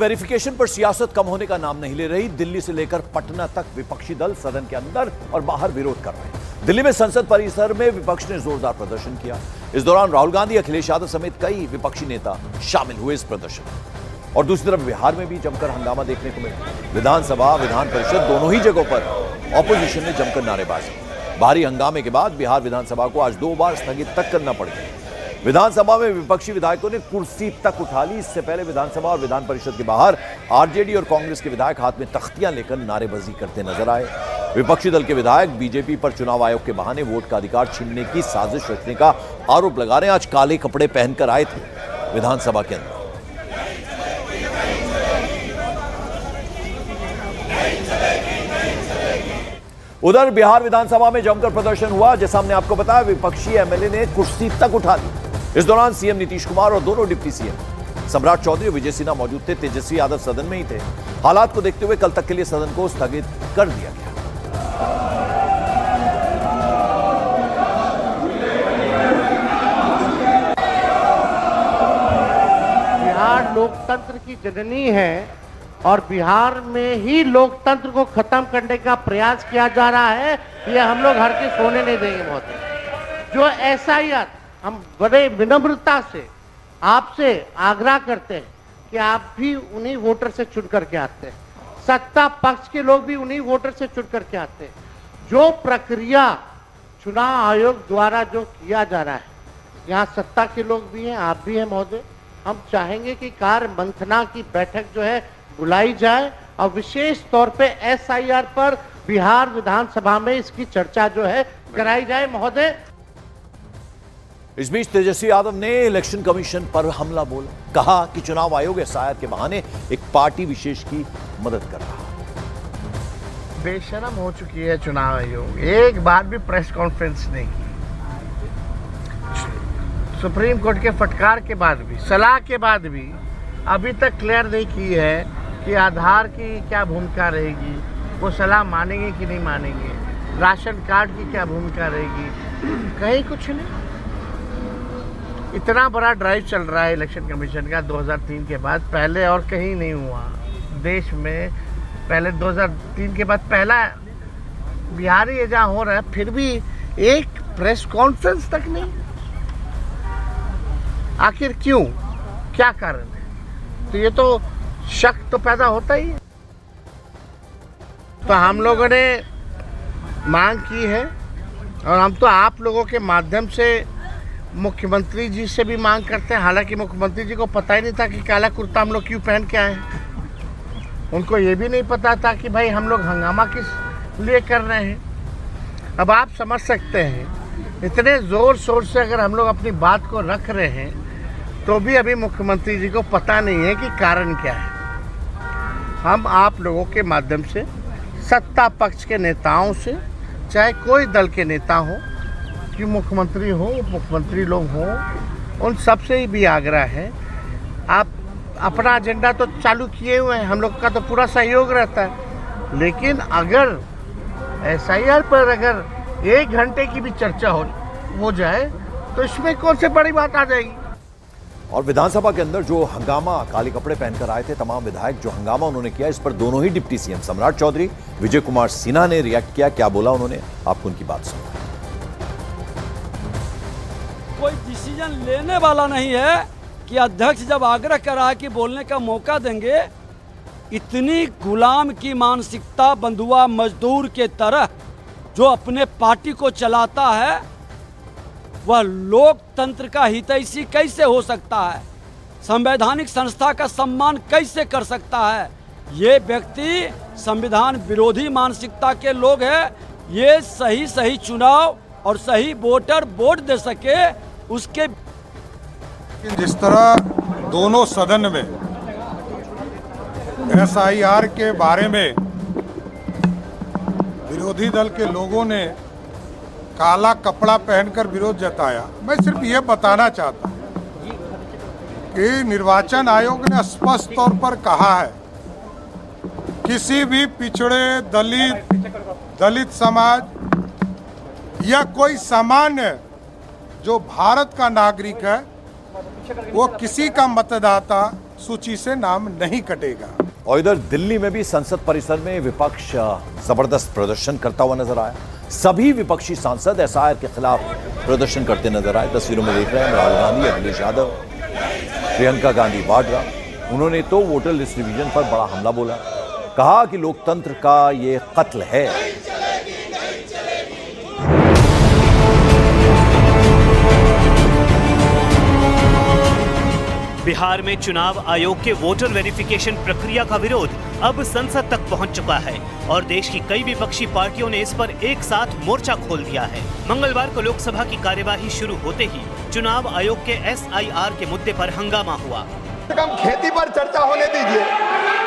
Verification पर सियासत कम होने का नाम नहीं ले रही। दिल्ली से लेकर पटना तक विपक्षी दल सदन के अंदर और बाहर विरोध कर रहे हैं। दिल्ली में संसद परिसर में विपक्ष ने जोरदार प्रदर्शन किया। इस दौरान राहुल गांधी, अखिलेश यादव समेत कई विपक्षी नेता शामिल हुए इस प्रदर्शन में। और दूसरी तरफ बिहार में भी जमकर हंगामा देखने को मिला। विधानसभा, विधान परिषद दोनों ही जगहों पर ऑपोजिशन ने जमकर नारेबाजी। भारी हंगामे के बाद बिहार विधानसभा को आज 2 बार स्थगित तक करना पड़ गया। विधानसभा में विपक्षी विधायकों ने कुर्सी तक उठा ली। इससे पहले विधानसभा और विधान परिषद के बाहर आरजेडी और कांग्रेस के विधायक हाथ में तख्तियां लेकर नारेबाजी करते नजर आए। विपक्षी दल के विधायक बीजेपी पर चुनाव आयोग के बहाने वोट का अधिकार छीनने की साजिश रचने का आरोप लगा रहे हैं। आज काले कपड़े पहनकर आए थे विधानसभा के अंदर। उधर बिहार विधानसभा में जमकर प्रदर्शन हुआ। जैसा हमने आपको बताया, विपक्षी एमएलए ने कुर्सी तक उठा ली। इस दौरान सीएम नीतीश कुमार और दोनों डिप्टी सीएम सम्राट चौधरी और विजय सिन्हा मौजूद थे। तेजस्वी यादव सदन में ही थे। हालात को देखते हुए कल तक के लिए सदन को स्थगित कर दिया गया। बिहार लोकतंत्र की जननी है और बिहार में ही लोकतंत्र को खत्म करने का प्रयास किया जा रहा है। ये हम लोग हर किस होने नहीं देंगे। महोदय, जो एसआईआर, हम बड़े विनम्रता से आपसे आग्रह करते हैं कि आप भी उन्हीं वोटर से चुन करके आते हैं। सत्ता पक्ष के लोग भी उन्हीं वोटर से चुन करके आते हैं। जो प्रक्रिया चुनाव आयोग द्वारा जो किया जा रहा है, यहाँ सत्ता के लोग भी हैं, आप भी हैं महोदय। हम चाहेंगे कि कार्य मंथना की बैठक जो है बुलाई जाए और विशेष तौर पे एसआईआर पर बिहार विधानसभा में इसकी चर्चा जो है कराई जाए महोदय। इस बीच तेजस्वी यादव ने इलेक्शन कमीशन पर हमला बोला। कहा कि चुनाव आयोग एसआईआर के बहाने एक पार्टी विशेष की मदद कर रहा है। बेशरम हो चुकी है चुनाव आयोग। एक बार भी प्रेस कॉन्फ्रेंस नहीं की। सुप्रीम कोर्ट के फटकार के बाद भी, सलाह के बाद भी अभी तक क्लियर नहीं की है कि आधार की क्या भूमिका रहेगी, वो सलाह मानेंगे कि नहीं मानेंगे, राशन कार्ड की क्या भूमिका रहेगी, कहीं कुछ नहीं। इतना बड़ा ड्राइव चल रहा है इलेक्शन कमीशन का 2003 के बाद, पहले और कहीं नहीं हुआ देश में। पहले 2003 के बाद पहला बिहार ही जहाँ हो रहा है, फिर भी एक प्रेस कॉन्फ्रेंस तक नहीं। आखिर क्यों, क्या कारण है? तो ये तो शक तो पैदा होता ही है। तो हम लोगों ने मांग की है और हम तो आप लोगों के माध्यम से मुख्यमंत्री जी से भी मांग करते हैं। हालांकि मुख्यमंत्री जी को पता ही नहीं था कि काला कुर्ता हम लोग क्यों पहन के आए हैं। उनको ये भी नहीं पता था कि भाई हम लोग हंगामा किस लिए कर रहे हैं। अब आप समझ सकते हैं, इतने ज़ोर शोर से अगर हम लोग अपनी बात को रख रहे हैं तो भी अभी मुख्यमंत्री जी को पता नहीं है कि कारण क्या है। हम आप लोगों के माध्यम से सत्ता पक्ष के नेताओं से, चाहे कोई दल के नेता हो, कि मुख्यमंत्री हो, मुख्यमंत्री लोग हों, उन सब से ही भी आग्रह है, आप अपना एजेंडा तो चालू किए हुए हैं, हम लोग का तो पूरा सहयोग रहता है। लेकिन अगर एसआईआर पर अगर 1 घंटे की भी चर्चा हो जाए तो इसमें कौन सी बड़ी बात आ जाएगी। और विधानसभा के अंदर जो हंगामा, काले कपड़े पहनकर आए थे तमाम विधायक, जो हंगामा उन्होंने किया, इस पर दोनों ही डिप्टी सीएम सम्राट चौधरी, विजय कुमार सिन्हा ने रिएक्ट किया। क्या बोला उन्होंने, आपको उनकी बात सुना। कोई डिसीजन लेने वाला नहीं है कि अध्यक्ष जब आग्रह करा कि बोलने का मौका देंगे, इतनी गुलाम की मानसिकता बंधुआ मजदूर के तरह जो अपने पार्टी को चलाता है, वह लोकतंत्र का हितैषी कैसे हो सकता है? संवैधानिक संस्था का सम्मान कैसे कर सकता है? ये व्यक्ति संविधान विरोधी मानसिकता के लोग हैं। ये सही चुनाव और सही वोटर वोट दे सके उसके। जिस तरह दोनों सदन में एसआईआर के बारे में विरोधी दल के लोगों ने काला कपड़ा पहनकर विरोध जताया, मैं सिर्फ ये बताना चाहता हूँ कि निर्वाचन आयोग ने स्पष्ट तौर पर कहा है, किसी भी पिछड़े, दलित समाज या कोई सामान्य जो भारत का नागरिक है, वो किसी का मतदाता सूची से नाम नहीं कटेगा। और इधर दिल्ली में भी संसद परिसर में विपक्ष जबरदस्त प्रदर्शन करता हुआ नजर आया। सभी विपक्षी सांसद एसआईआर के खिलाफ प्रदर्शन करते नजर आए। तस्वीरों में देख रहे हैं राहुल गांधी, अखिलेश यादव, प्रियंका गांधी वाड्रा। उन्होंने तो वोटर लिस्ट रिवीजन पर बड़ा हमला बोला, कहा कि लोकतंत्र का ये कत्ल है। बिहार में चुनाव आयोग के वोटर वेरिफिकेशन प्रक्रिया का विरोध अब संसद तक पहुंच चुका है और देश की कई विपक्षी पार्टियों ने इस पर एक साथ मोर्चा खोल दिया है। मंगलवार को लोकसभा की कार्यवाही शुरू होते ही चुनाव आयोग के एसआईआर के मुद्दे पर हंगामा हुआ। कम खेती पर चर्चा होने दीजिए,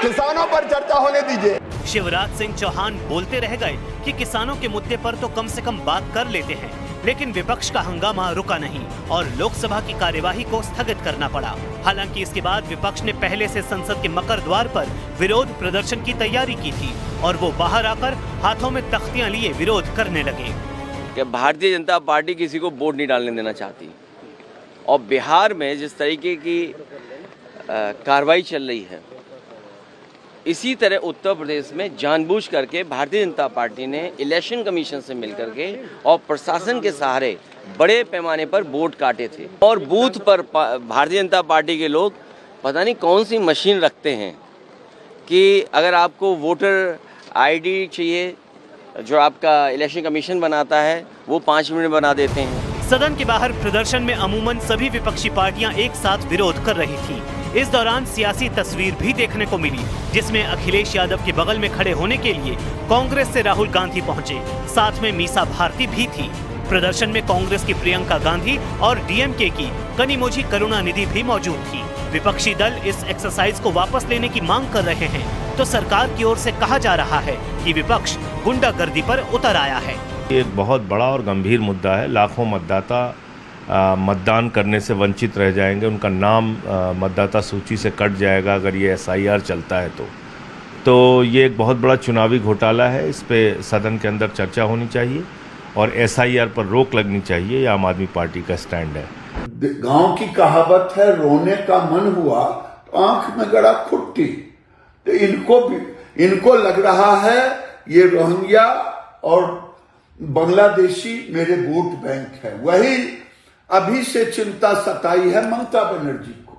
किसानों पर चर्चा होने दीजिए। शिवराज सिंह चौहान बोलते रह गए कि किसानों के मुद्दे पर तो कम से कम बात कर लेते हैं, लेकिन विपक्ष का हंगामा रुका नहीं और लोकसभा की कार्यवाही को स्थगित करना पड़ा। हालांकि इसके बाद विपक्ष ने पहले से संसद के मकर द्वार पर विरोध प्रदर्शन की तैयारी की थी और वो बाहर आकर हाथों में तख्तियां लिए विरोध करने लगे। कि भारतीय जनता पार्टी किसी को वोट नहीं डालने देना चाहती और बिहार में जिस तरीके की कार्रवाई चल रही है, इसी तरह उत्तर प्रदेश में जानबूझ करके भारतीय जनता पार्टी ने इलेक्शन कमीशन से मिलकर के और प्रशासन के सहारे बड़े पैमाने पर वोट काटे थे और बूथ पर भारतीय जनता पार्टी के लोग पता नहीं कौन सी मशीन रखते हैं कि अगर आपको वोटर आईडी चाहिए जो आपका इलेक्शन कमीशन बनाता है वो 5 मिनट में बना देते हैं। सदन के बाहर प्रदर्शन में अमूमन सभी विपक्षी पार्टियां एक साथ विरोध कर रही थी। इस दौरान सियासी तस्वीर भी देखने को मिली, जिसमें अखिलेश यादव के बगल में खड़े होने के लिए कांग्रेस से राहुल गांधी पहुंचे, साथ में मीसा भारती भी थी। प्रदर्शन में कांग्रेस की प्रियंका गांधी और डीएमके की कनिमोझी करुणानिधि भी मौजूद थी। विपक्षी दल इस एक्सरसाइज को वापस लेने की मांग कर रहे हैं, तो सरकार की ओर से कहा जा रहा है कि विपक्ष गुंडागर्दी पर उतर आया है। ये एक बहुत बड़ा और गंभीर मुद्दा है। लाखों मतदाता मतदान करने से वंचित रह जाएंगे, उनका नाम मतदाता सूची से कट जाएगा अगर ये एसआईआर चलता है तो ये एक बहुत बड़ा चुनावी घोटाला है। इस पे सदन के अंदर चर्चा होनी चाहिए और एसआईआर पर रोक लगनी चाहिए। ये आम आदमी पार्टी का स्टैंड है। गांव की कहावत है, रोने का मन हुआ तो आंख में गड़ा खुट्टी। तो इनको लग रहा है ये रोहिंग्या और बांग्लादेशी मेरे वोट बैंक है। वही अभी से चिंता सताई है ममता बनर्जी को।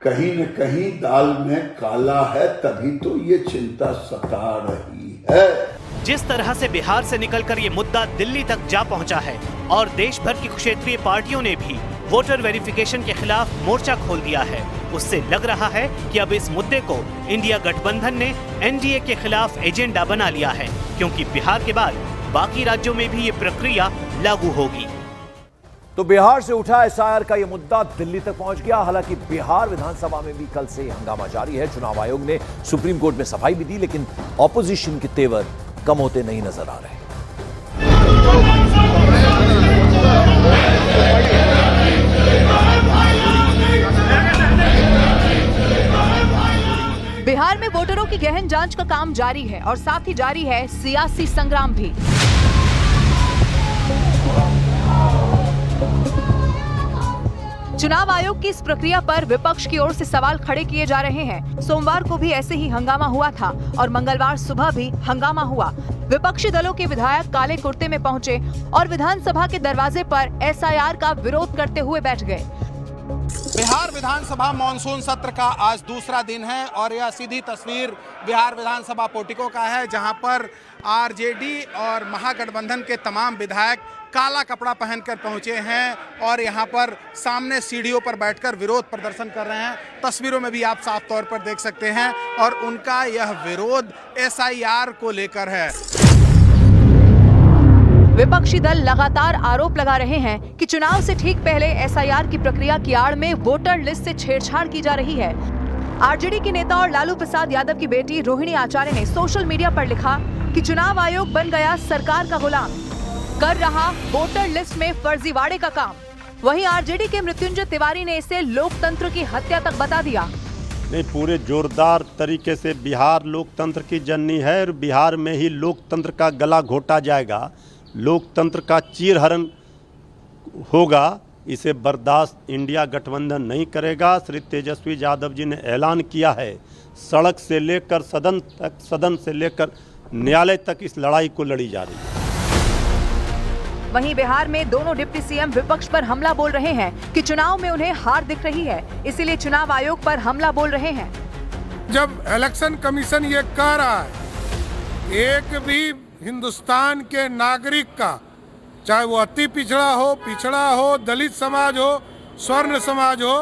कहीं न कहीं दाल में काला है, तभी तो ये चिंता सता रही है। जिस तरह से बिहार से निकलकर ये मुद्दा दिल्ली तक जा पहुंचा है और देश भर की क्षेत्रीय पार्टियों ने भी वोटर वेरिफिकेशन के खिलाफ मोर्चा खोल दिया है, उससे लग रहा है कि अब इस मुद्दे को इंडिया गठबंधन ने एनडीए के खिलाफ एजेंडा बना लिया है, क्योंकि बिहार के बाद बाकी राज्यों में भी ये प्रक्रिया लागू होगी। तो बिहार से उठा एसआईआर का यह मुद्दा दिल्ली तक पहुंच गया। हालांकि बिहार विधानसभा में भी कल से हंगामा जारी है। चुनाव आयोग ने सुप्रीम कोर्ट में सफाई भी दी, लेकिन ऑपोजिशन के तेवर कम होते नहीं नजर आ रहे। बिहार में वोटरों की गहन जांच का काम जारी है और साथ ही जारी है सियासी संग्राम भी। चुनाव आयोग की इस प्रक्रिया पर विपक्ष की ओर से सवाल खड़े किए जा रहे हैं। सोमवार को भी ऐसे ही हंगामा हुआ था और मंगलवार सुबह भी हंगामा हुआ। विपक्षी दलों के विधायक काले कुर्ते में पहुंचे और विधानसभा के दरवाजे पर एसआईआर का विरोध करते हुए बैठ गए। बिहार विधानसभा मानसून सत्र का आज दूसरा दिन है और यह सीधी तस्वीर बिहार विधानसभा पोर्टिको का है, जहां पर आरजेडी और महागठबंधन के तमाम विधायक काला कपड़ा पहनकर पहुंचे हैं और यहां पर सामने सीढ़ियों पर बैठकर विरोध प्रदर्शन कर रहे हैं। तस्वीरों में भी आप साफ तौर पर देख सकते हैं और उनका यह विरोध एसआईआर को लेकर है। विपक्षी दल लगातार आरोप लगा रहे हैं कि चुनाव से ठीक पहले एसआईआर की प्रक्रिया की आड़ में वोटर लिस्ट से छेड़छाड़ की जा रही है। आरजेडी के नेता और लालू प्रसाद यादव की बेटी रोहिणी आचार्य ने सोशल मीडिया पर लिखा कि चुनाव आयोग बन गया सरकार का गुलाम, कर रहा वोटर लिस्ट में फर्जीवाड़े का काम। वहीं आरजेडी के मृत्युंजय तिवारी ने इसे लोकतंत्र की हत्या तक बता दिया। नहीं, पूरे जोरदार तरीके से बिहार लोकतंत्र की जननी है और बिहार में ही लोकतंत्र का गला घोटा जाएगा, लोकतंत्र का चीरहरण होगा इसे बर्दाश्त इंडिया गठबंधन नहीं करेगा। श्री तेजस्वी यादव जी ने ऐलान किया है, सड़क से लेकर सदन तक, सदन से लेकर न्यायालय तक इस लड़ाई को लड़ी जा रही है। वहीं बिहार में दोनों डिप्टी सीएम विपक्ष पर हमला बोल रहे हैं कि चुनाव में उन्हें हार दिख रही है, इसीलिए चुनाव आयोग पर हमला बोल रहे हैं। जब इलेक्शन कमीशन ये कह रहा है एक भी हिंदुस्तान के नागरिक का, चाहे वो अति पिछड़ा हो, दलित समाज हो, स्वर्ण समाज हो,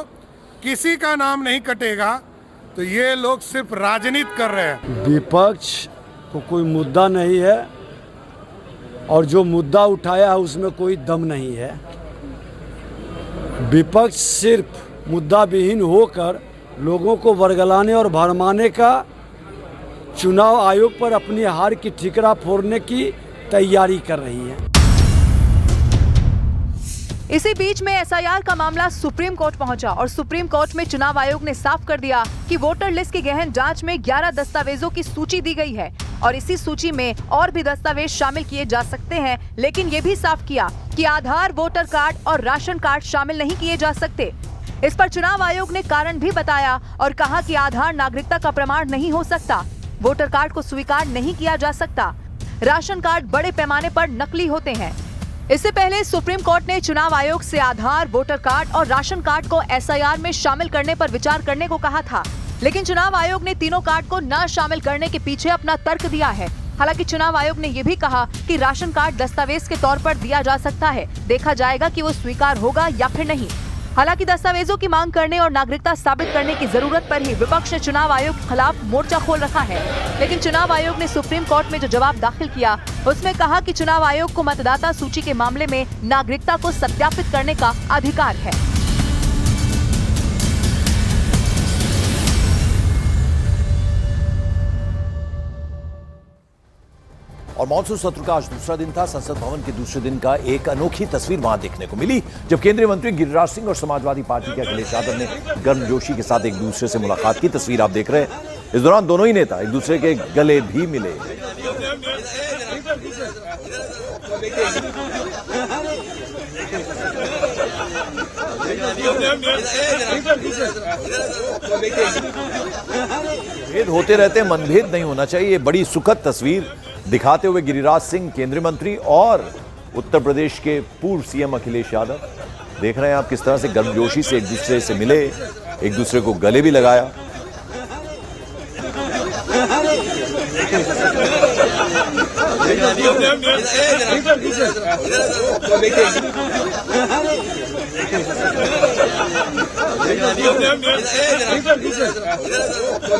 किसी का नाम नहीं कटेगा, तो ये लोग सिर्फ राजनीति कर रहे हैं। विपक्ष को कोई मुद्दा नहीं है और जो मुद्दा उठाया है उसमें कोई दम नहीं है। विपक्ष सिर्फ मुद्दा विहीन होकर लोगों को वर्गलाने और भरमाने का, चुनाव आयोग पर अपनी हार की ठिकरा फोड़ने की तैयारी कर रही है। इसी बीच में एसआईआर का मामला सुप्रीम कोर्ट पहुंचा और सुप्रीम कोर्ट में चुनाव आयोग ने साफ कर दिया कि वोटर लिस्ट की गहन जांच में 11 दस्तावेजों की सूची दी गई है और इसी सूची में और भी दस्तावेज शामिल किए जा सकते हैं, लेकिन ये भी साफ किया कि आधार, वोटर कार्ड और राशन कार्ड शामिल नहीं किए जा सकते। इस पर चुनाव आयोग ने कारण भी बताया और कहा कि आधार नागरिकता का प्रमाण नहीं हो सकता, वोटर कार्ड को स्वीकार नहीं किया जा सकता, राशन कार्ड बड़े पैमाने पर नकली होते हैं। इससे पहले सुप्रीम कोर्ट ने चुनाव आयोग से आधार, वोटर कार्ड और राशन कार्ड को एसआईआर में शामिल करने पर विचार करने को कहा था, लेकिन चुनाव आयोग ने तीनों कार्ड को न शामिल करने के पीछे अपना तर्क दिया है। हालांकि चुनाव आयोग ने यह भी कहा कि राशन कार्ड दस्तावेज के तौर पर दिया जा सकता है, देखा जाएगा कि वो स्वीकार होगा या फिर नहीं। हालांकि दस्तावेजों की मांग करने और नागरिकता साबित करने की जरूरत पर ही विपक्ष ने चुनाव आयोग के खिलाफ मोर्चा खोल रखा है, लेकिन चुनाव आयोग ने सुप्रीम कोर्ट में जो जवाब दाखिल किया उसमें कहा कि चुनाव आयोग को मतदाता सूची के मामले में नागरिकता को सत्यापित करने का अधिकार है। और मानसून सत्र का आज दूसरा दिन था। संसद भवन के दूसरे दिन का एक अनोखी तस्वीर वहां देखने को मिली, जब केंद्रीय मंत्री गिरिराज सिंह और समाजवादी पार्टी के अखिलेश यादव ने गर्मजोशी के साथ एक दूसरे से मुलाकात की। तस्वीर आप देख रहे हैं। इस दौरान दोनों ही नेता एक दूसरे के गले भी मिले। भेद होते रहते, मनभेद नहीं होना चाहिए। बड़ी सुखद तस्वीर दिखाते हुए गिरिराज सिंह, केंद्रीय मंत्री, और उत्तर प्रदेश के पूर्व सीएम अखिलेश यादव, देख रहे हैं आप किस तरह से गर्मजोशी से एक दूसरे से मिले, एक दूसरे को गले भी लगाया।